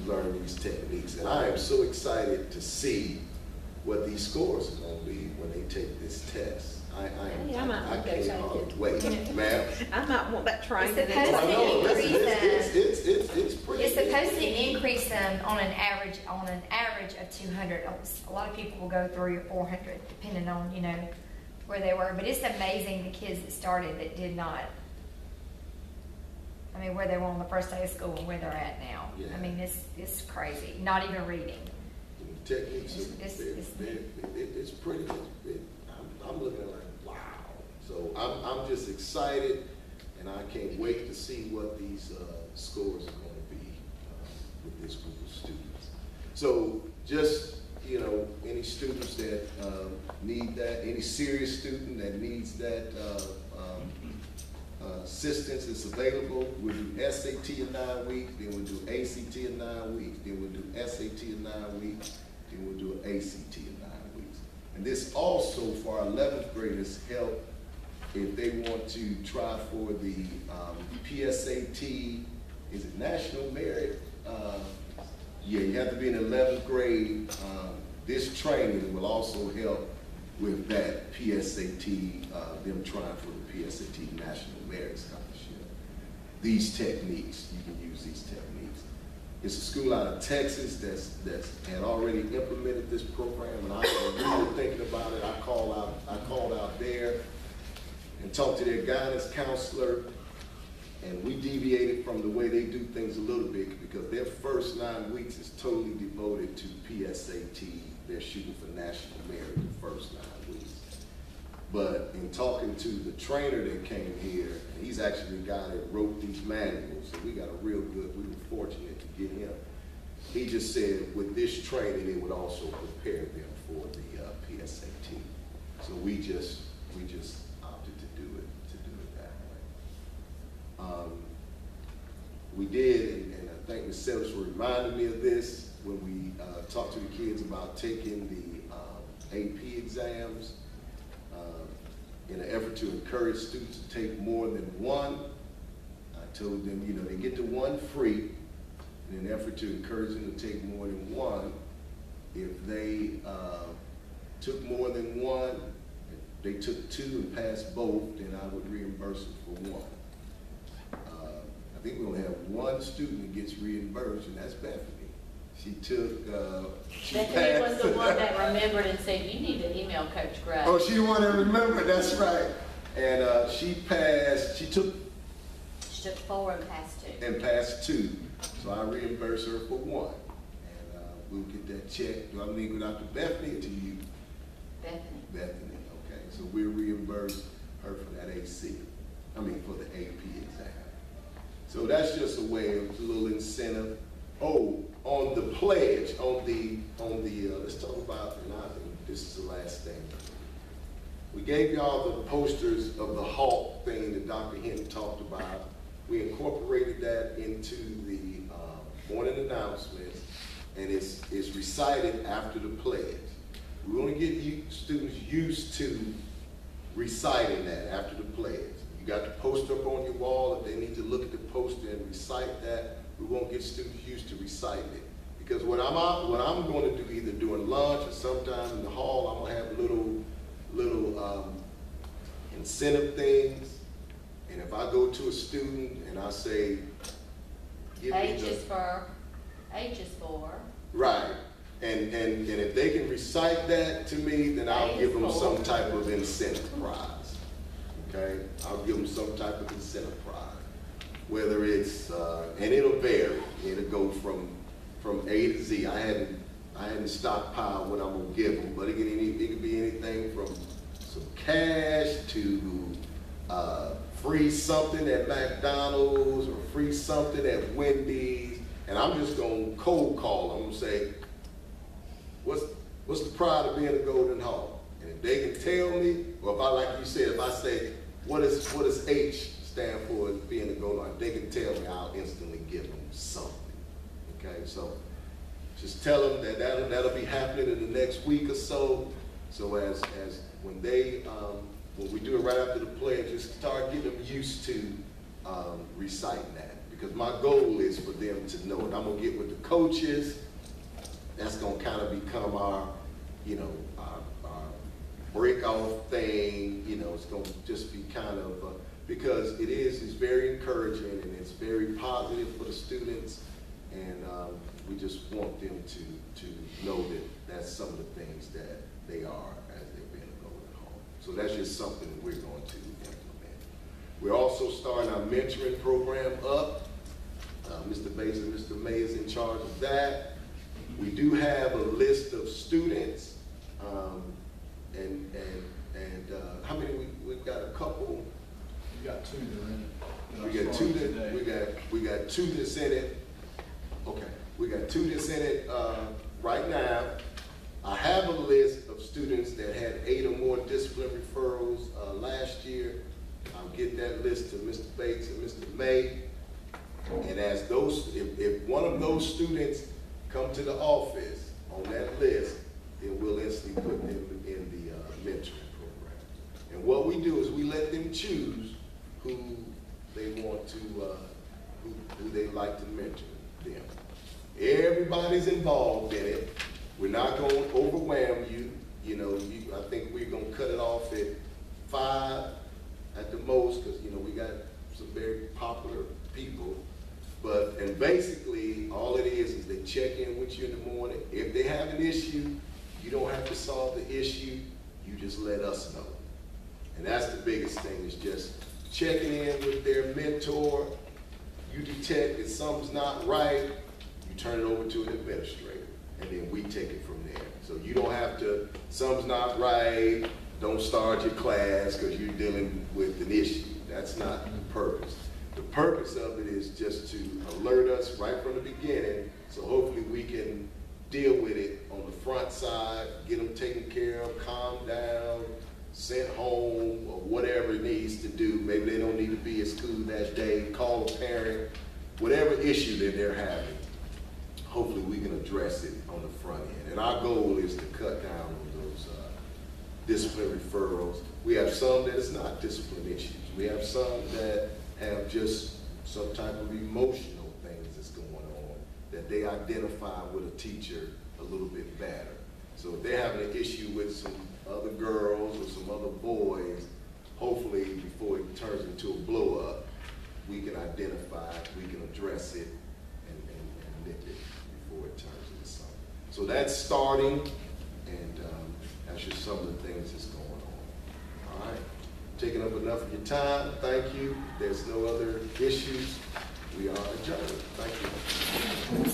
learn these techniques. And I am so excited to see what these scores are going to be when they take this test. I can't hardly wait, ma'am. I might want that training. It's supposed to increase them on an average of 200. A lot of people will go 300 or 400 depending on, you know, where they were. But it's amazing the kids that started that did not. I mean, where they were on the first day of school and where they're at now. Yeah. I mean, it's crazy. Not even reading. The techniques, it's pretty. I'm looking at it like, wow. So I'm just excited, and I can't wait to see what these scores are going to be with this group of students. So just, you know, any students that need that, any serious student that needs that assistance is available. We'll do SAT in 9 weeks, then we'll do ACT in 9 weeks, then we'll do SAT in 9 weeks, then we'll do ACT in 9 weeks. And this also, for our 11th graders, help if they want to try for the PSAT, is it National Merit? Yeah, you have to be in 11th grade. This training will also help with that PSAT, them trying for the PSAT National Merit Scholarship. These techniques, you can use these techniques. It's a school out of Texas that's had already implemented this program, and I was really thinking about it. I called out there and talked to their guidance counselor, and we deviated from the way they do things a little bit because their first 9 weeks is totally devoted to PSAT. They're shooting for National Merit the first 9 weeks. But in talking to the trainer that came here, and he's actually the guy that wrote these manuals, so we got a real good, we were fortunate to get him. He just said with this training, it would also prepare them for the PSAT. So we just opted to do it that way. We did, and I think Ms. Sellers reminded me of this when we talked to the kids about taking the AP exams. In an effort to encourage students to take more than one, I told them, you know, they get to one free. In an effort to encourage them to take more than one, if they took more than one, if they took 2 and passed both, then I would reimburse them for 1. I think we only have 1 student that gets reimbursed, and that's Bethany. She took, Bethany was the one that remembered and said, you need to email Coach Gray. Oh, she wanted to remember, that's right. And she took 4 and passed 2. And passed 2. So I reimbursed her for 1. And we'll get that check. Do I need to go out to Bethany or to you? Bethany. Bethany, okay. So we'll reimburse her for that for the AP exam. So that's just a way of a little incentive. Oh, on the pledge, let's talk about, and I think this is the last thing. We gave y'all the posters of the Hawk thing that Dr. Henry talked about. We incorporated that into the morning announcements, and it's recited after the pledge. We want to get students used to reciting that after the pledge. You got the poster up on your wall. If they need to look at the poster and recite that, we won't get students used to reciting it. Because what I'm going to do either during lunch or sometime in the hall, I'm going to have little incentive things. And if I go to a student and I say, H is for. Right. And if they can recite that to me, then I'll give them some type of incentive prize. Okay? I'll give them some type of incentive prize. Whether it's, and it'll vary. It'll go from A to Z. I hadn't stockpiled what I'm gonna give them, but it could be anything from some cash to free something at McDonald's or free something at Wendy's. And I'm just gonna cold call them and say, what's the pride of being a Golden Hawk? And if they can tell me, or if I, like you said, if I say, what does H stand for as being a Golden Hawk, they can tell me, I'll instantly give them something. Okay, so just tell them that that'll be happening in the next week or so. So as when we do it right after the pledge, just start getting them used to reciting that, because my goal is for them to know it. I'm gonna get with the coaches. That's gonna kind of become our, you know, our break off thing. You know, it's gonna just be kind of, because it's very encouraging and it's very positive for the students. And we just want them to know that that's some of the things that they are as they're being enrolled at home. So that's just something that we're going to implement. We're also starting our mentoring program up. Mr. Bates and Mr. May is in charge of that. We do have a list of students, and how many? We've got a couple. You got 2 that are in it. We got 2 that we got 2 that's in it. Okay, we got 2 that's in it right now. I have a list of students that had 8 or more discipline referrals last year. I'll get that list to Mr. Bates and Mr. May. And as those, if one of those students come to the office on that list, then we'll instantly put them in the mentoring program. And what we do is we let them choose who they want to, who they like to mentor them. Everybody's involved in it. We're not going to overwhelm you. You know, I think we're going to cut it off at 5 at the most, because, you know, we got some very popular people. And basically, all it is they check in with you in the morning. If they have an issue, you don't have to solve the issue. You just let us know. And that's the biggest thing, is just checking in with their mentor. You detect that something's not right, you turn it over to an administrator, and then we take it from there. So you don't have to, something's not right, don't start your class because you're dealing with an issue. That's not the purpose. The purpose of it is just to alert us right from the beginning, so hopefully we can deal with it on the front side, get them taken care of, calm down, sent home, or whatever it needs to do. Maybe they don't need to be at school that day, call a parent, whatever issue that they're having. Hopefully we can address it on the front end. And our goal is to cut down on those discipline referrals. We have some that is not discipline issues. We have some that have just some type of emotional things that's going on that they identify with a teacher a little bit better. So if they're having an issue with some other girls or some other boys, hopefully before it turns into a blow up, we can identify, we can address it and nip it before it turns into something. So that's starting, and that's just some of the things that's going on. All right, taking up enough of your time. Thank you. There's no other issues. We are adjourned. Thank you.